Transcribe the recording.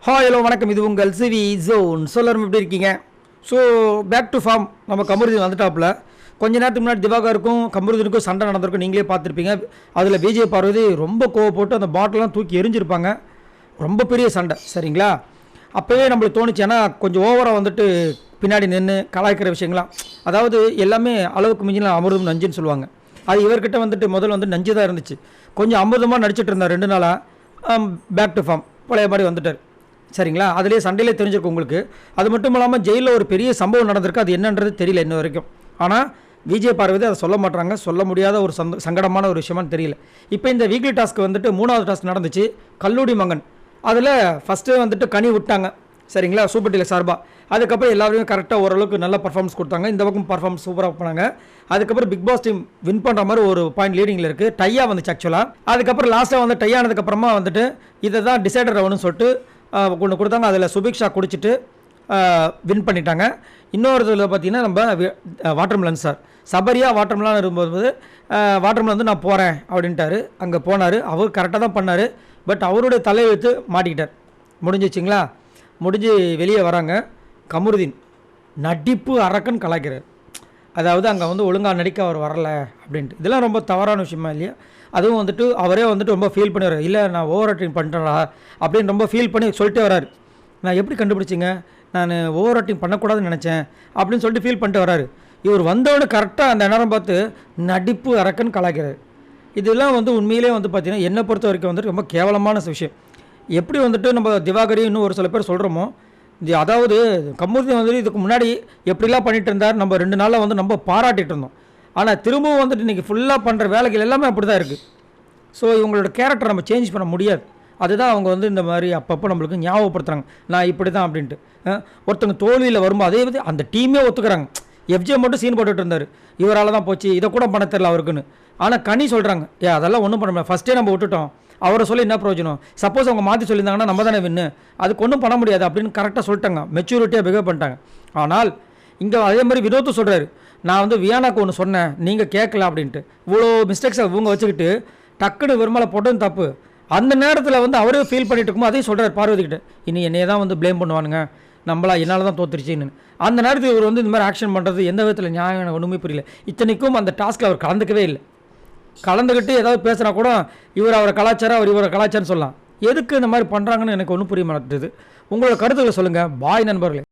Hi hello வணக்கம், இது உங்கள் சிவி ஜோன். சொல்லரும் எப்படி இருக்கீங்க? So back to form. நம்ம கமருதீன் வந்துட்டாப்புல. கொஞ்ச நேரத்துக்கு முன்னாடி திவாகருக்கும் கமருதீனுக்கும் சண்டை நடந்திருக்கும், நீங்களே பார்த்துருப்பீங்க. அதில் விஜய் பார்வதி ரொம்ப கோவப்பட்டு அந்த பாட்டிலாம் தூக்கி எரிஞ்சிருப்பாங்க. ரொம்ப பெரிய சண்டை, சரிங்களா? அப்போவே நம்மளுக்கு தோணுச்சு, ஏன்னா கொஞ்சம் ஓவராக வந்துட்டு பின்னாடி நின்று கலாய்க்கிற விஷயங்களாம். அதாவது எல்லாமே அளவுக்கு மிஞ்சின அமிர்தம் நஞ்சுன்னு சொல்லுவாங்க. அது இவர்கிட்ட வந்துட்டு முதல்ல வந்து நஞ்சு தான் இருந்துச்சு. கொஞ்சம் அமிர்தமாக நடிச்சிட்டு இருந்தார் 2 நாளாக. பேக் டு ஃபார்ம் பழைய மாதிரி வந்துட்டார், சரிங்களா? அதிலே சண்டையிலே தெரிஞ்சிருக்கும் உங்களுக்கு. அது மட்டும் இல்லாமல் ஜெயிலில் ஒரு பெரிய சம்பவம் நடந்திருக்கு. அது என்னன்றது தெரியல இன்ன வரைக்கும். ஆனால் விஜய் பார்வதி அதை சொல்ல மாட்டாங்க. சொல்ல முடியாத ஒரு சங்கடமான ஒரு விஷயமானு தெரியல. இப்போ இந்த வீக்லி டாஸ்க் வந்துட்டு 3வது டாஸ்க் நடந்துச்சு, கல்லூடி மங்கன். அதில் ஃபஸ்ட்டு வந்துட்டு கனி விட்டாங்க, சரிங்களா? சூப்பர் டீலக்ஸ் சார்பாக. அதுக்கப்புறம் எல்லாருமே கரெக்டாக ஓரளவுக்கு நல்ல பர்ஃபார்மன்ஸ் கொடுத்தாங்க. இந்த பக்கம் பர்ஃபார்மன்ஸ் சூப்பராக பண்ணாங்க. அதுக்கப்புறம் பிக் பாஸ் டீம் வின் பண்ணுற மாதிரி ஒரு பாயிண்ட் லீடிங்கில் இருக்குது. டையாக வந்துச்சு ஆக்சுவலாக. அதுக்கப்புறம் லாஸ்ட்டாக வந்து டை ஆனதுக்கப்புறமா வந்துட்டு இதை தான் டிசைடர் ரவுண்டுன்னு சொல்லிட்டு ஒன்று கொடுத்தாங்க. அதில் சுபிக்ஷா குடிச்சிட்டு வின் பண்ணிட்டாங்க. இன்னொரு இதில் பார்த்தீங்கன்னா நம்ம வாட்டர்மெலன் சார் சபரியா வாட்டர்மெலான் இருக்கும்போது வாட்டர்மெலன் வந்து நான் போகிறேன் அப்படின்ட்டாரு. அங்கே போனார். அவர் கரெக்டாக தான் பண்ணார். பட் அவருடைய தலையெழுத்து மாட்டிக்கிட்டார். முடிஞ்சிச்சிங்களா? முடிஞ்சு வெளியே வராங்க. கமருதீன் நடிப்பு அரக்கன் கலாய்க்கிறார். அதாவது அங்கே வந்து ஒழுங்காக நடிக்க அவர் வரல அப்படின்ட்டு. இதெல்லாம் ரொம்ப தவறான விஷயமா இல்லையா? அதுவும் வந்துட்டு அவரே வந்துட்டு ரொம்ப ஃபீல் பண்ணி வர்றாரு. இல்லை நான் ஓவர் ஆக்டிங் பண்ணுறேன்டா அப்படின்னு ரொம்ப ஃபீல் பண்ணி சொல்லிட்டே வராரு. நான் எப்படி கண்டுபிடிச்சிங்க? நான் ஓவர் ஆக்டிங் பண்ணக்கூடாதுன்னு நினச்சேன் அப்படின்னு சொல்லிட்டு ஃபீல் பண்ணிட்டு வராரு. இவர் வந்தவொடனே கரெக்டாக அந்த நேரம் பார்த்து நடிப்பு அரக்கன் கலாய்க்கிறார். இதெல்லாம் வந்து உண்மையிலே வந்து பார்த்திங்கன்னா என்னை பொறுத்த வரைக்கும் வந்துட்டு ரொம்ப கேவலமான விஷயம். எப்படி வந்துட்டு நம்ம திவாகரி இன்னும் ஒரு சில பேர் சொல்கிறோமோ, அதாவது கமருதீன் வந்துட்டு இதுக்கு முன்னாடி எப்படிலாம் பண்ணிட்டு இருந்தார், நம்ம 2 நாளில் வந்து நம்ம பாராட்டிகிட்டு இருந்தோம். ஆனால் திரும்பவும் வந்துட்டு இன்றைக்கி ஃபுல்லாக பண்ணுற வேலைகள் எல்லாமே அப்படி தான் இருக்குது. ஸோ இவங்களோட கேரக்டர் நம்ம சேஞ்ச் பண்ண முடியாது. அதுதான் அவங்க வந்து இந்த மாதிரி அப்பப்போ நம்மளுக்கு ஞாபகப்படுத்துகிறாங்க, நான் இப்படி தான் அப்படின்ட்டு. ஒருத்தங்க தோல்வியில் வரும்போது அதே வந்து அந்த டீமே ஒத்துக்கிறாங்க. எஃப்ஜே மட்டும் சீன் போட்டுட்டு இருந்தார், இவரால் தான் போச்சு, இதை கூட பண்ண தெரில அவருக்குன்னு. ஆனால் கனி சொல்கிறாங்க, அதெல்லாம் ஒன்றும் பண்ண முடியாது, ஃபஸ்ட்டே நம்ம விட்டுட்டோம், அவரை சொல்லி என்ன பிரயோஜனம்? சப்போஸ் அவங்க மாற்றி சொல்லியிருந்தாங்கன்னா நம்ம தானே வின்னு, அதுக்கு ஒன்றும் பண்ண முடியாது அப்படின்னு கரெக்டாக சொல்லிட்டாங்க. மெச்சூரிட்டியாக பிஹேவ் பண்ணிட்டாங்க. ஆனால் இங்கே அதே மாதிரி வினோத்து சொல்கிறாரு, நான் வந்து வியானாக்கு ஒன்று சொன்னேன், நீங்கள் கேட்கல அப்படின்ட்டு. இவ்வளோ மிஸ்டேக்ஸை இவங்க வச்சுக்கிட்டு டக்குன்னு விரும்பலை போட்டதும் தப்பு. அந்த நேரத்தில் வந்து அவரே ஃபீல் பண்ணிட்டு இருக்கும்போது அதையும் சொல்கிறார் பார்வதிக்கிட்ட, இனி என்னையே தான் வந்து ப்ளேம் பண்ணுவானுங்க, நம்மளா என்னால் தான் தோத்துருச்சின்னு. அந்த நேரத்தில் இவர் வந்து இந்த மாதிரி ஆக்ஷன் பண்ணுறது எந்த விதத்தில் நியாயம் எனக்கு ஒன்றுமே புரியல. இத்தனைக்கும் அந்த டாஸ்க்கில் அவர் கலந்துக்கவே இல்லை. கலந்துக்கிட்டு ஏதாவது பேசுனா கூட இவர் அவரை கலாச்சாரம், அவர் இவரை கலாச்சாரம் சொல்லலாம். எதுக்கு இந்த மாதிரி பண்ணுறாங்கன்னு எனக்கு ஒன்றும் புரிய மாட்டேங்குது. உங்களோட கருத்துக்களை சொல்லுங்கள். பாய் நண்பர்களே.